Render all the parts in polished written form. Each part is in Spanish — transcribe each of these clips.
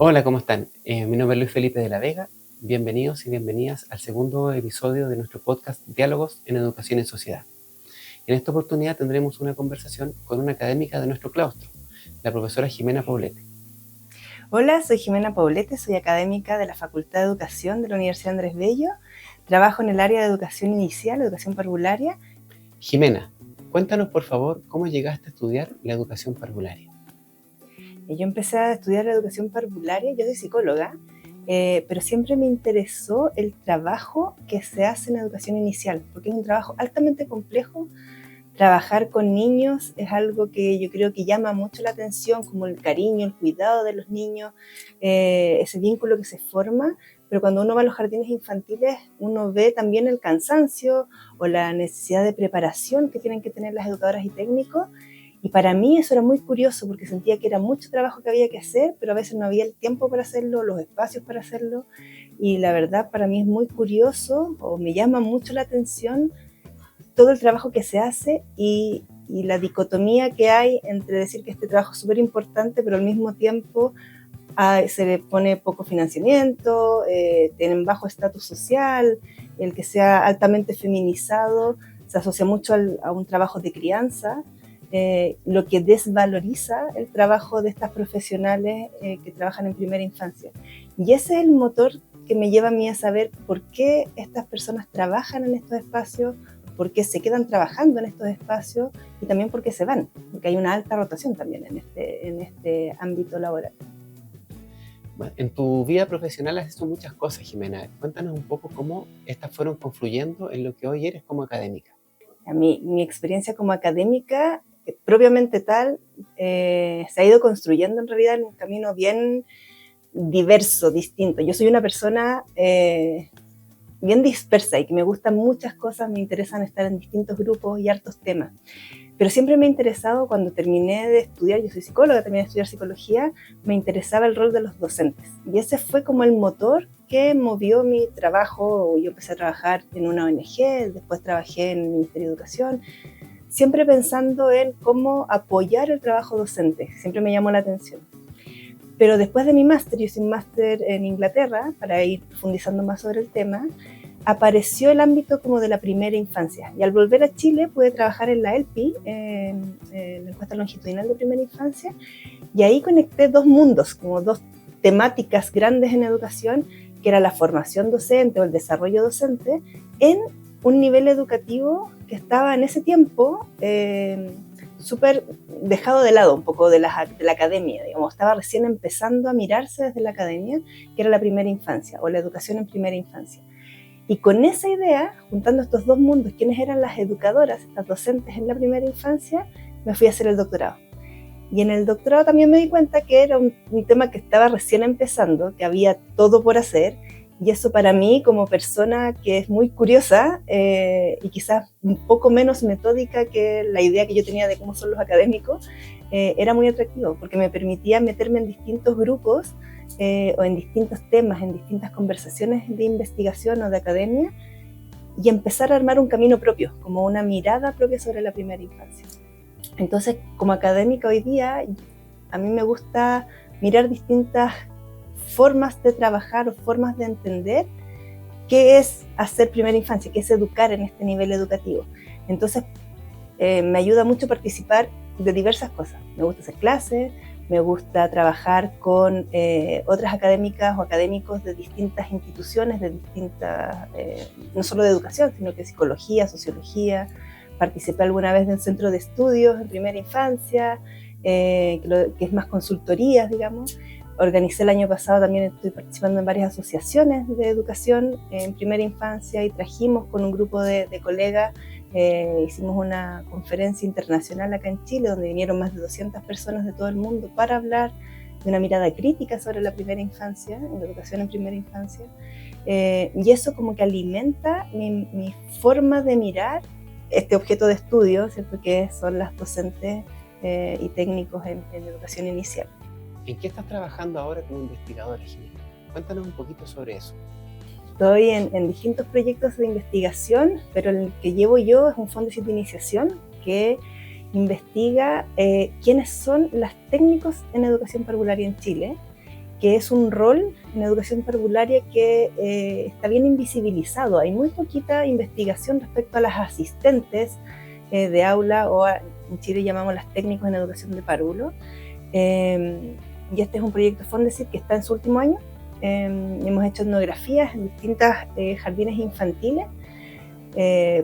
Hola, ¿cómo están? Mi nombre es Luis Felipe de la Vega. Bienvenidos y bienvenidas al segundo episodio de nuestro podcast Diálogos en Educación y Sociedad. En esta oportunidad tendremos una conversación con una académica de nuestro claustro, la profesora Jimena Poblete. Hola, soy Jimena Poblete, soy académica de la Facultad de Educación de la Universidad Andrés Bello. Trabajo en el área de educación inicial, educación parvularia. Jimena, cuéntanos por favor cómo llegaste a estudiar la educación parvularia. Yo empecé a estudiar la educación parvularia, yo soy psicóloga, pero siempre me interesó el trabajo que se hace en educación inicial, porque es un trabajo altamente complejo. Trabajar con niños es algo que yo creo que llama mucho la atención, como el cariño, el cuidado de los niños, ese vínculo que se forma, pero cuando uno va a los jardines infantiles, uno ve también el cansancio o la necesidad de preparación que tienen que tener las educadoras y técnicos. Y para mí eso era muy curioso porque sentía que era mucho trabajo que había que hacer, pero a veces no había el tiempo para hacerlo, los espacios para hacerlo. Y la verdad para mí es muy curioso o me llama mucho la atención todo el trabajo que se hace y la dicotomía que hay entre decir que este trabajo es súper importante, pero al mismo tiempo se le pone poco financiamiento, tienen bajo estatus social, el que sea altamente feminizado se asocia mucho a un trabajo de crianza, lo que desvaloriza el trabajo de estas profesionales que trabajan en primera infancia. Y ese es el motor que me lleva a mí a saber por qué estas personas trabajan en estos espacios, por qué se quedan trabajando en estos espacios y también por qué se van, porque hay una alta rotación también en este ámbito laboral. Bueno, en tu vida profesional has hecho muchas cosas, Jimena. Cuéntanos un poco cómo estas fueron confluyendo en lo que hoy eres como académica. Mi experiencia como académica, propiamente tal, se ha ido construyendo en realidad en un camino bien diverso, distinto. Yo soy una persona bien dispersa y que me gustan muchas cosas, me interesan estar en distintos grupos y hartos temas. Pero siempre me ha interesado, cuando terminé de estudiar, yo soy psicóloga, terminé de estudiar psicología, me interesaba el rol de los docentes. Y ese fue como el motor que movió mi trabajo. Yo empecé a trabajar en una ONG, después trabajé en el Ministerio de Educación, siempre pensando en cómo apoyar el trabajo docente. Siempre me llamó la atención. Pero después de mi máster, yo hice un máster en Inglaterra para ir profundizando más sobre el tema, apareció el ámbito como de la primera infancia. Y al volver a Chile pude trabajar en la ELPI, en la encuesta longitudinal de primera infancia, y ahí conecté dos mundos, como dos temáticas grandes en educación, que era la formación docente o el desarrollo docente, en un nivel educativo que estaba en ese tiempo súper dejado de lado un poco de la academia, digamos, estaba recién empezando a mirarse desde la academia, que era la primera infancia o la educación en primera infancia. Y con esa idea, juntando estos dos mundos, quiénes eran las educadoras, estas docentes en la primera infancia, me fui a hacer el doctorado. Y en el doctorado también me di cuenta que era un tema que estaba recién empezando, que había todo por hacer, y eso para mí, como persona que es muy curiosa y quizás un poco menos metódica que la idea que yo tenía de cómo son los académicos, era muy atractivo, porque me permitía meterme en distintos grupos o en distintos temas, en distintas conversaciones de investigación o de academia, y empezar a armar un camino propio, como una mirada propia sobre la primera infancia. Entonces, como académica hoy día, a mí me gusta mirar distintas formas de trabajar o formas de entender qué es hacer primera infancia, qué es educar en este nivel educativo. Entonces, me ayuda mucho participar de diversas cosas. Me gusta hacer clases, me gusta trabajar con otras académicas o académicos de distintas instituciones, de distintas, no solo de educación, sino que psicología, sociología. Participé alguna vez de un centro de estudios en primera infancia, que es más consultorías, digamos. Organicé el año pasado, también estoy participando en varias asociaciones de educación en primera infancia y trajimos con un grupo de colegas, hicimos una conferencia internacional acá en Chile donde vinieron más de 200 personas de todo el mundo para hablar de una mirada crítica sobre la primera infancia, en la educación en primera infancia, y eso como que alimenta mi forma de mirar este objeto de estudio, ¿cierto? Que son las docentes y técnicos en educación inicial. ¿En qué estás trabajando ahora como investigadora, Jimena? Cuéntanos un poquito sobre eso. Estoy en distintos proyectos de investigación, pero el que llevo yo es un fondo de iniciación que investiga quiénes son los técnicos en educación parvularia en Chile que es un rol en educación parvularia que está bien invisibilizado. Hay muy poquita investigación respecto a las asistentes de aula, o en Chile llamamos las técnicos en educación de párvulo. Y este es un proyecto Fondesit que está en su último año. Hemos hecho etnografías en distintas jardines infantiles,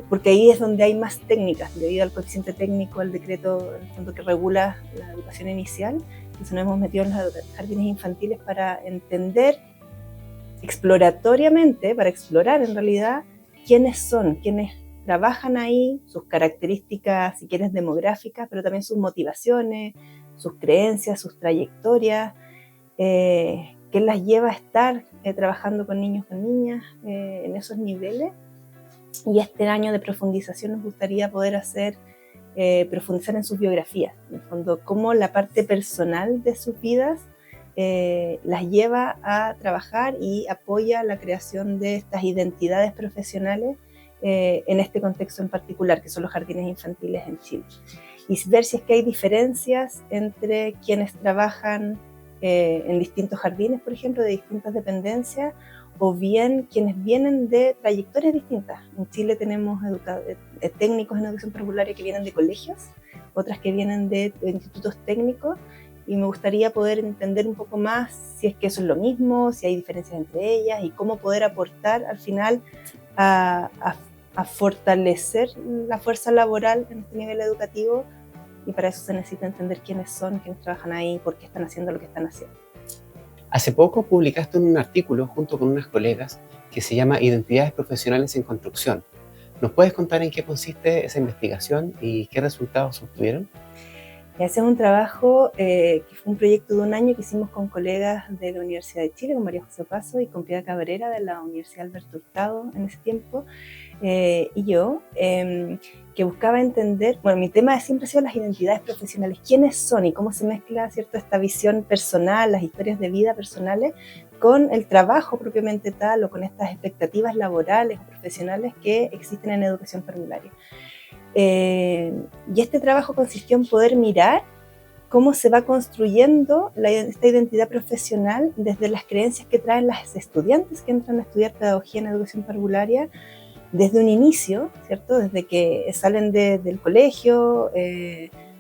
porque ahí es donde hay más técnicas, debido al coeficiente técnico, al decreto en el fondo que regula la educación inicial. Entonces nos hemos metido en los jardines infantiles para entender exploratoriamente, para explorar en realidad quiénes son, quiénes trabajan ahí, sus características, si quieres, demográficas, pero también sus motivaciones, sus creencias, sus trayectorias, qué las lleva a estar trabajando con niños, con niñas, en esos niveles. Y este año de profundización nos gustaría poder profundizar en sus biografías, en el fondo, cómo la parte personal de sus vidas las lleva a trabajar y apoya la creación de estas identidades profesionales en este contexto en particular, que son los jardines infantiles en Chile. Y ver si es que hay diferencias entre quienes trabajan en distintos jardines, por ejemplo, de distintas dependencias, o bien quienes vienen de trayectorias distintas. En Chile tenemos técnicos en educación parvularia que vienen de colegios, otras que vienen de institutos técnicos, y me gustaría poder entender un poco más si es que eso es lo mismo, si hay diferencias entre ellas, y cómo poder aportar al final a fortalecer la fuerza laboral en este nivel educativo, y para eso se necesita entender quiénes son, quiénes trabajan ahí, por qué están haciendo lo que están haciendo. Hace poco publicaste un artículo junto con unas colegas que se llama Identidades Profesionales en Construcción. ¿Nos puedes contar en qué consiste esa investigación y qué resultados obtuvieron? Ese es un trabajo que fue un proyecto de un año que hicimos con colegas de la Universidad de Chile, con María José Paso y con Piedad Cabrera de la Universidad Alberto Hurtado en ese tiempo, y yo, que buscaba entender, bueno, mi tema siempre ha sido las identidades profesionales, quiénes son y cómo se mezcla, ¿cierto?, esta visión personal, las historias de vida personales, con el trabajo propiamente tal, o con estas expectativas laborales o profesionales que existen en educación parvularia. Y este trabajo consistió en poder mirar cómo se va construyendo esta identidad profesional desde las creencias que traen las estudiantes que entran a estudiar pedagogía en educación parvularia desde un inicio, ¿cierto? Desde que salen del colegio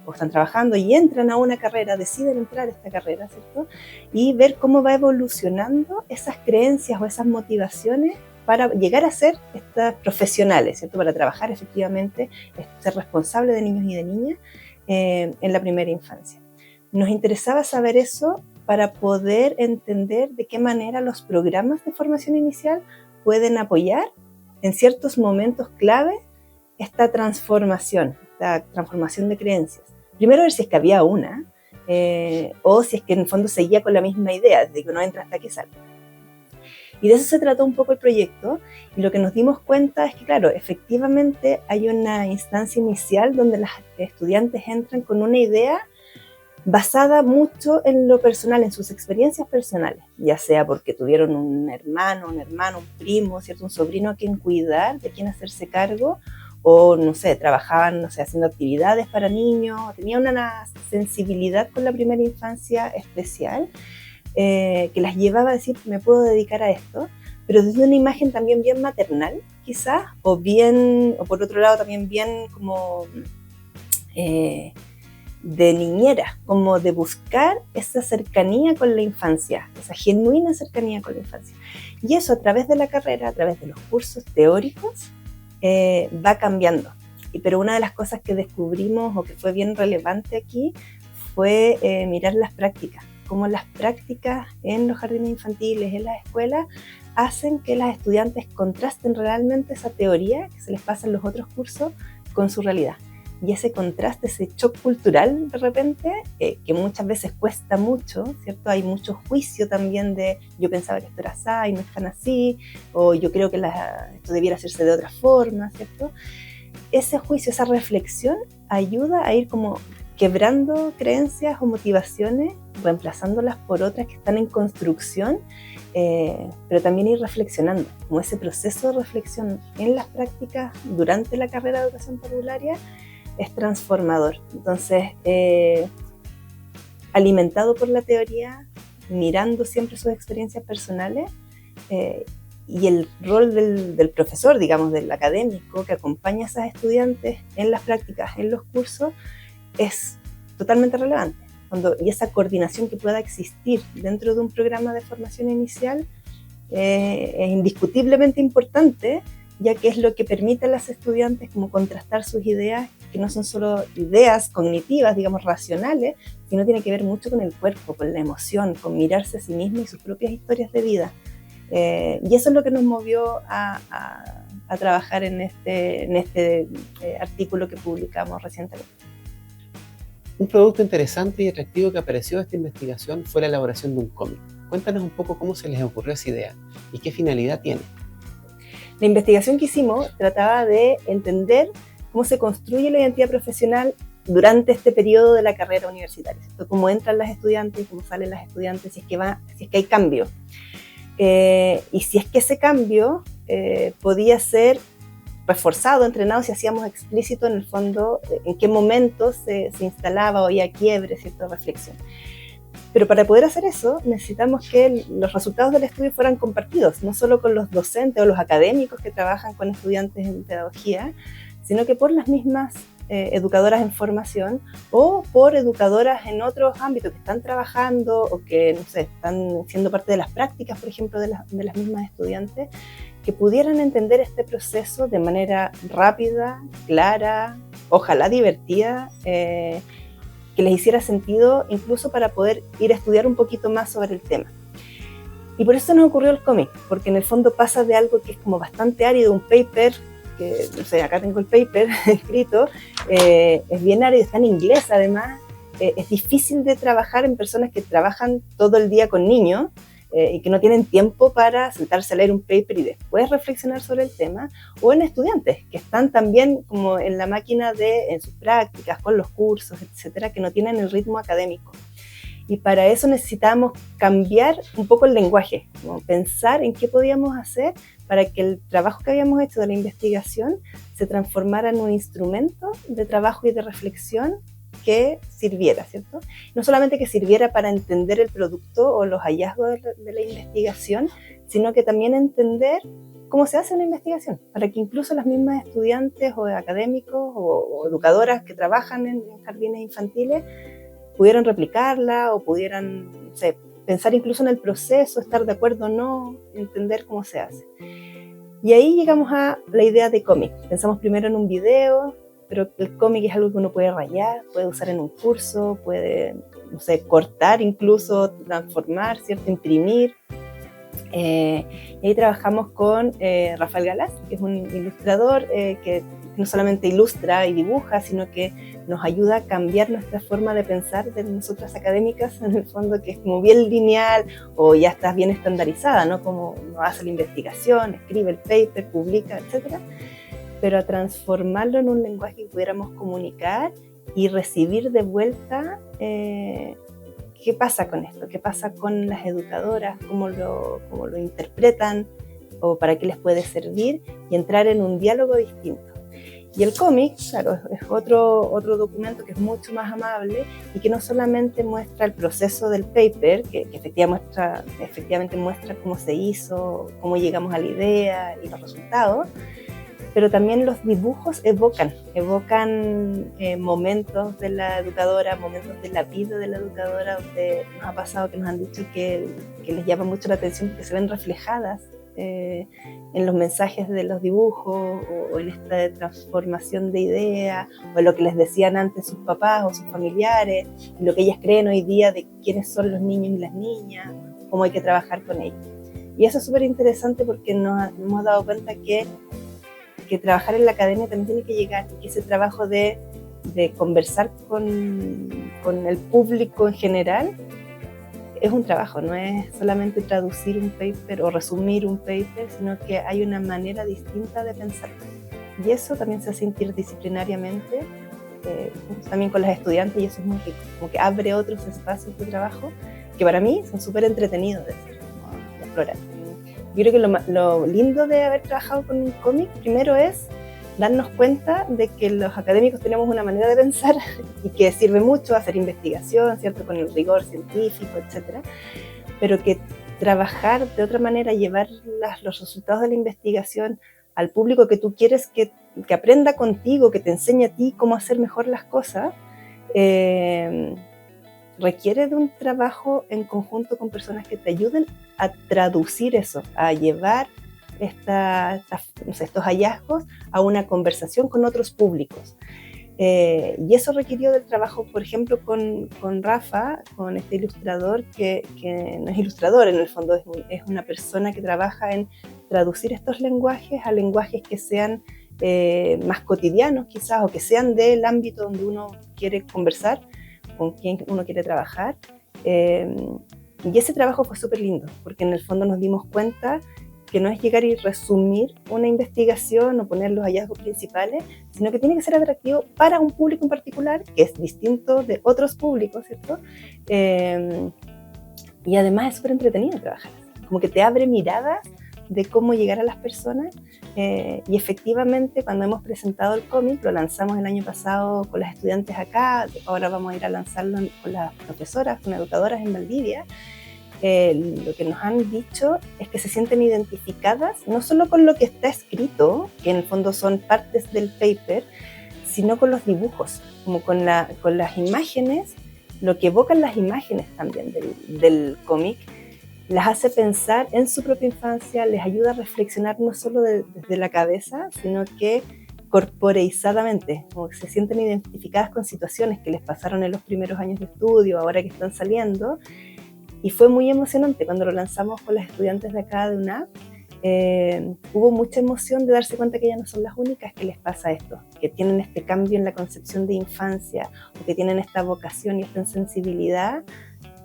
o están trabajando y entran a una carrera, deciden entrar a esta carrera, ¿cierto? Y ver cómo va evolucionando esas creencias o esas motivaciones para llegar a ser estas profesionales, ¿cierto? Para trabajar efectivamente, ser responsable de niños y de niñas en la primera infancia. Nos interesaba saber eso para poder entender de qué manera los programas de formación inicial pueden apoyar en ciertos momentos clave esta transformación de creencias. Primero ver si es que había una, o si es que en el fondo seguía con la misma idea, de que uno entra hasta que sale. Y de eso se trató un poco el proyecto, y lo que nos dimos cuenta es que, claro, efectivamente hay una instancia inicial donde las estudiantes entran con una idea basada mucho en lo personal, en sus experiencias personales, ya sea porque tuvieron un hermano, un primo, ¿cierto?, un sobrino a quien cuidar, de quien hacerse cargo, o, no sé, trabajaban, no sé, haciendo actividades para niños, tenían una sensibilidad con la primera infancia especial, que las llevaba a decir, me puedo dedicar a esto, pero desde una imagen también bien maternal, quizás, o por otro lado también bien como de niñera, como de buscar esa cercanía con la infancia, esa genuina cercanía con la infancia. Y eso a través de la carrera, a través de los cursos teóricos, va cambiando. Pero una de las cosas que descubrimos o que fue bien relevante aquí fue mirar las prácticas, cómo las prácticas en los jardines infantiles, en las escuelas, hacen que las estudiantes contrasten realmente esa teoría que se les pasa en los otros cursos con su realidad. Y ese contraste, ese shock cultural de repente, que muchas veces cuesta mucho, ¿cierto? Hay mucho juicio también de yo pensaba que esto era así y no es tan así, o yo creo que esto debiera hacerse de otra forma, ¿cierto? Ese juicio, esa reflexión ayuda a ir como quebrando creencias o motivaciones, reemplazándolas por otras que están en construcción, pero también ir reflexionando, como ese proceso de reflexión en las prácticas durante la carrera de educación parvularia es transformador. Entonces, alimentado por la teoría, mirando siempre sus experiencias personales, y el rol del profesor, digamos, del académico que acompaña a esas estudiantes en las prácticas, en los cursos, es totalmente relevante. Y esa coordinación que pueda existir dentro de un programa de formación inicial es indiscutiblemente importante, ya que es lo que permite a las estudiantes como contrastar sus ideas, que no son solo ideas cognitivas, digamos, racionales, sino tiene que ver mucho con el cuerpo, con la emoción, con mirarse a sí mismo y sus propias historias de vida. Y eso es lo que nos movió a trabajar en este artículo que publicamos recientemente. Un producto interesante y atractivo que apareció de esta investigación fue la elaboración de un cómic. Cuéntanos un poco cómo se les ocurrió esa idea y qué finalidad tiene. La investigación que hicimos trataba de entender cómo se construye la identidad profesional durante este periodo de la carrera universitaria, ¿cierto? Cómo entran las estudiantes, cómo salen las estudiantes, si es que hay cambio. Y si es que ese cambio podía ser reforzado, entrenado, si hacíamos explícito en el fondo en qué momento se instalaba o había quiebre, cierta reflexión. Pero para poder hacer eso necesitamos que los resultados del estudio fueran compartidos, no solo con los docentes o los académicos que trabajan con estudiantes en pedagogía, sino que por las mismas educadoras en formación o por educadoras en otros ámbitos que están trabajando o que, no sé, están siendo parte de las prácticas, por ejemplo, de las mismas estudiantes, que pudieran entender este proceso de manera rápida, clara, ojalá divertida, que les hiciera sentido incluso para poder ir a estudiar un poquito más sobre el tema. Y por eso nos ocurrió el cómic, porque en el fondo pasa de algo que es como bastante árido, un paper, que no sé, acá tengo el paper escrito, es bien árido, está en inglés además, es difícil de trabajar en personas que trabajan todo el día con niños, y que no tienen tiempo para sentarse a leer un paper y después reflexionar sobre el tema, o en estudiantes que están también como en la máquina en sus prácticas, con los cursos, etcétera, que no tienen el ritmo académico. Y para eso necesitábamos cambiar un poco el lenguaje, como pensar en qué podíamos hacer para que el trabajo que habíamos hecho de la investigación se transformara en un instrumento de trabajo y de reflexión que sirviera, ¿cierto? No solamente que sirviera para entender el producto o los hallazgos de la investigación, sino que también entender cómo se hace una investigación, para que incluso las mismas estudiantes o académicos o educadoras que trabajan en jardines infantiles pudieran replicarla o pudieran, no sé, pensar incluso en el proceso, estar de acuerdo o no, entender cómo se hace. Y ahí llegamos a la idea de cómic. Pensamos primero en un video, pero el cómic es algo que uno puede rayar, puede usar en un curso, puede, no sé, cortar incluso, transformar, ¿cierto? Imprimir. Y ahí trabajamos con Rafael Galás, que es un ilustrador que no solamente ilustra y dibuja, sino que nos ayuda a cambiar nuestra forma de pensar de nosotras académicas, en el fondo, que es como bien lineal o ya está bien estandarizada, ¿no? Como uno hace la investigación, escribe el paper, publica, etcétera, pero a transformarlo en un lenguaje que pudiéramos comunicar y recibir de vuelta qué pasa con esto, qué pasa con las educadoras, cómo lo interpretan o para qué les puede servir, y entrar en un diálogo distinto. Y el cómic, claro, es otro documento que es mucho más amable y que no solamente muestra el proceso del paper, que efectivamente muestra cómo se hizo, cómo llegamos a la idea y los resultados, pero también los dibujos evocan momentos de la educadora, momentos de la vida de la educadora, donde nos ha pasado que nos han dicho que les llama mucho la atención porque se ven reflejadas en los mensajes de los dibujos o en esta transformación de ideas o en lo que les decían antes sus papás o sus familiares, en lo que ellas creen hoy día de quiénes son los niños y las niñas, cómo hay que trabajar con ellos. Y eso es súper interesante porque nos hemos dado cuenta que trabajar en la academia también tiene que llegar, y que ese trabajo de conversar con el público en general es un trabajo, no es solamente traducir un paper o resumir un paper, sino que hay una manera distinta de pensar. Y eso también se hace interdisciplinariamente, también con las estudiantes, y eso es muy rico, como que abre otros espacios de trabajo que para mí son súper entretenidos de explorar. Yo creo que lo lindo de haber trabajado con un cómic, primero es darnos cuenta de que los académicos tenemos una manera de pensar y que sirve mucho hacer investigación, ¿cierto? Con el rigor científico, etc. pero que trabajar de otra manera, llevar los resultados de la investigación al público que tú quieres que aprenda contigo, que te enseñe a ti cómo hacer mejor las cosas, requiere de un trabajo en conjunto con personas que te ayuden a traducir eso, a llevar estos hallazgos a una conversación con otros públicos. Y eso requirió del trabajo, por ejemplo, con Rafa, con este ilustrador, que no es ilustrador, en el fondo es una persona que trabaja en traducir estos lenguajes a lenguajes que sean más cotidianos quizás, o que sean del ámbito donde uno quiere conversar, con quien uno quiere trabajar. Y ese trabajo fue súper lindo, porque en el fondo nos dimos cuenta que no es llegar y resumir una investigación o poner los hallazgos principales, sino que tiene que ser atractivo para un público en particular, que es distinto de otros públicos, ¿cierto? Y además es súper entretenido trabajar, como que te abre miradas de cómo llegar a las personas. Y efectivamente, cuando hemos presentado el cómic, lo lanzamos el año pasado con las estudiantes acá, ahora vamos a ir a lanzarlo con las profesoras, con educadoras en Valdivia. Lo que nos han dicho es que se sienten identificadas no solo con lo que está escrito, que en el fondo son partes del paper, sino con los dibujos, como con las imágenes, lo que evocan las imágenes también del cómic, las hace pensar en su propia infancia, les ayuda a reflexionar no solo desde la cabeza, sino que corporeizadamente, como que se sienten identificadas con situaciones que les pasaron en los primeros años de estudio, ahora que están saliendo. Y fue muy emocionante cuando lo lanzamos con las estudiantes de acá de UNAP. Hubo mucha emoción de darse cuenta que ellas no son las únicas que les pasa esto, que tienen este cambio en la concepción de infancia, o que tienen esta vocación y esta sensibilidad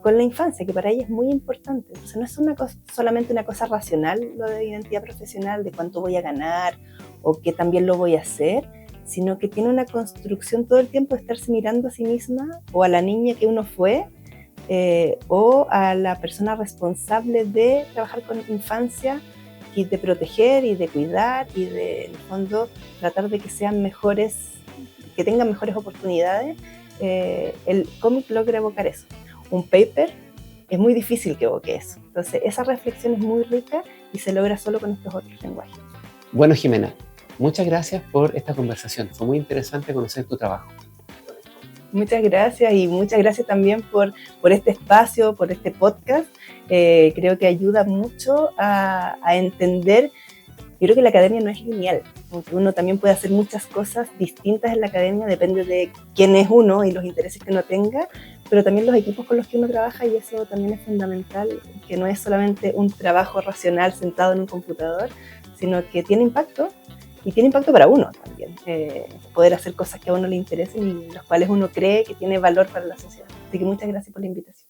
con la infancia, que para ella es muy importante. Entonces no es solamente una cosa racional, lo de identidad profesional, de cuánto voy a ganar o qué también lo voy a hacer, sino que tiene una construcción todo el tiempo de estarse mirando a sí misma o a la niña que uno fue, o a la persona responsable de trabajar con infancia y de proteger y de cuidar y de, en el fondo, tratar de que sean mejores, que tengan mejores oportunidades. El cómic logra evocar eso. Un paper es muy difícil que evoque eso. Entonces, esa reflexión es muy rica y se logra solo con estos otros lenguajes. Bueno, Jimena, muchas gracias por esta conversación. Fue muy interesante conocer tu trabajo. Muchas gracias, y muchas gracias también por este espacio, por este podcast. Creo que ayuda mucho a entender. Yo creo que la academia no es lineal, aunque uno también puede hacer muchas cosas distintas en la academia, depende de quién es uno y los intereses que uno tenga, pero también los equipos con los que uno trabaja, y eso también es fundamental, que no es solamente un trabajo racional sentado en un computador, sino que tiene impacto, y tiene impacto para uno también, poder hacer cosas que a uno le interesen y las cuales uno cree que tiene valor para la sociedad. Así que muchas gracias por la invitación.